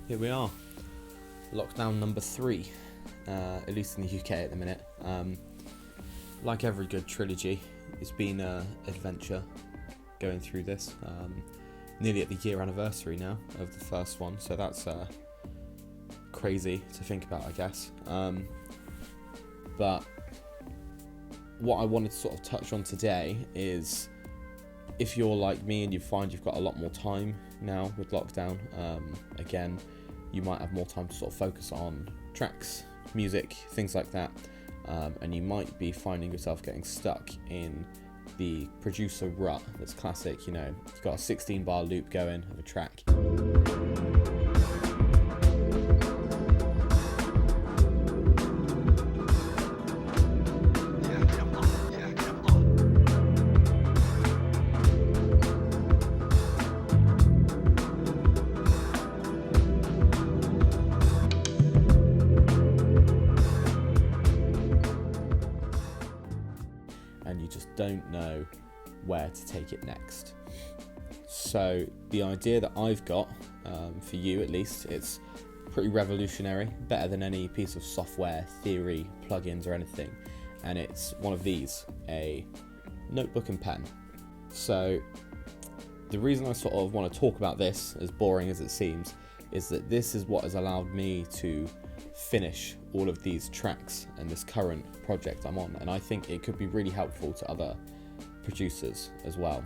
Here we are, lockdown number 3, at least in the UK at the minute. Like every good trilogy, it's been an adventure going through this. Nearly at the year anniversary now of the first one, so that's crazy to think about, I guess. But what I wanted to sort of touch on today is, if you're like me and you find you've got a lot more time now with lockdown, again, you might have more time to sort of focus on tracks, music, things like that, and you might be finding yourself getting stuck in the producer rut that's classic. You know, you've got a 16-bar loop going of a track. And you just don't know where to take it next. So the idea that I've got, for you at least, it's pretty revolutionary, better than any piece of software, theory, plugins or anything, and it's one of these, a notebook and pen. So the reason I sort of want to talk about this, as boring as it seems, is that this is what has allowed me to finish all of these tracks and this current project I'm on, and I think it could be really helpful to other producers as well.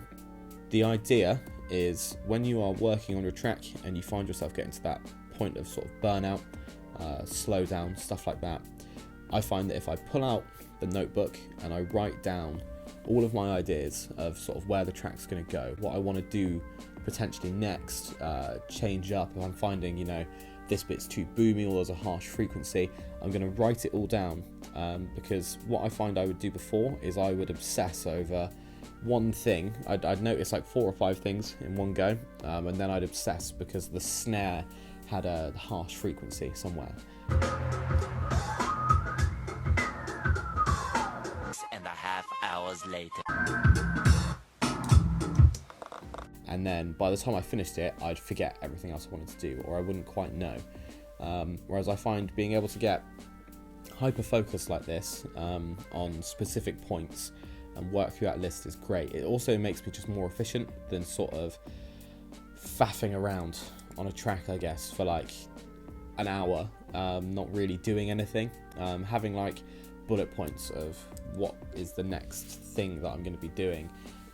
The idea is, when you are working on your track and you find yourself getting to that point of sort of burnout, slow down, stuff like that, I find that if I pull out the notebook and I write down all of my ideas of sort of where the track's going to go, what I want to do potentially next, change up if I'm finding, you know, this bit's too boomy or there's a harsh frequency, I'm going to write it all down, because what I find I would do before is I would obsess over one thing. I'd notice like 4 or 5 things in one go, and then I'd obsess because the snare had a harsh frequency somewhere. 6.5 hours later. And then by the time I finished it, I'd forget everything else I wanted to do, or I wouldn't quite know. Whereas I find being able to get hyper-focused like this, on specific points and work through that list is great. It also makes me just more efficient than sort of faffing around on a track, I guess, for like an hour, not really doing anything. Having like bullet points of what is the next thing that I'm going to be doing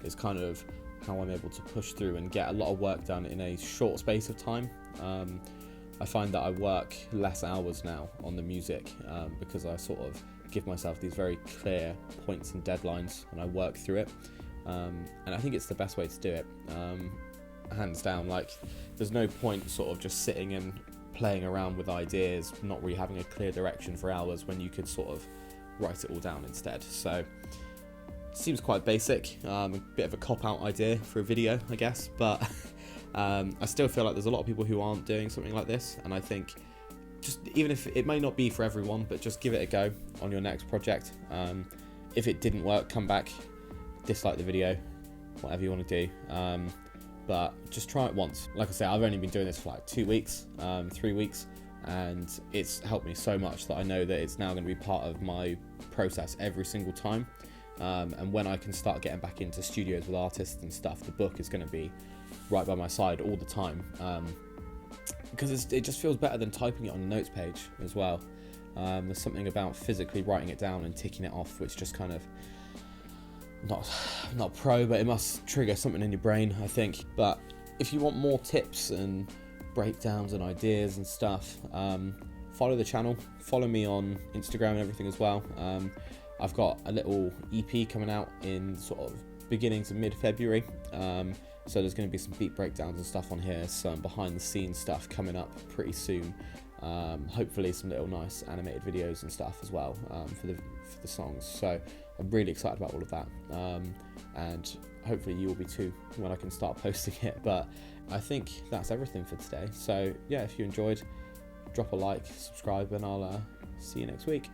is kind of how I'm able to push through and get a lot of work done in a short space of time. I find that I work less hours now on the music, because I sort of give myself these very clear points and deadlines and I work through it, and I think it's the best way to do it, hands down. Like, there's no point sort of just sitting and playing around with ideas, not really having a clear direction for hours, when you could sort of write it all down instead. So seems quite basic, a bit of a cop-out idea for a video, I guess, but I still feel like there's a lot of people who aren't doing something like this, and I think just, even if it may not be for everyone, but just give it a go on your next project. If it didn't work, come back, dislike the video, whatever you want to do, but just try it once. Like I say, I've only been doing this for like 2 weeks, 3 weeks, and it's helped me so much that I know that it's now going to be part of my process every single time. And when I can start getting back into studios with artists and stuff, the book is going to be right by my side all the time, because it just feels better than typing it on a notes page as well. There's something about physically writing it down and ticking it off, which just kind of not pro, but it must trigger something in your brain, I think. But if you want more tips and breakdowns and ideas and stuff, follow the channel, follow me on Instagram and everything as well. I've got a little EP coming out in sort of beginning to mid-February, so there's going to be some beat breakdowns and stuff on here, some behind the scenes stuff coming up pretty soon, hopefully some little nice animated videos and stuff as well, for the songs. So I'm really excited about all of that, and hopefully you will be too when I can start posting it. But I think that's everything for today. So yeah, if you enjoyed, drop a like, subscribe, and I'll see you next week.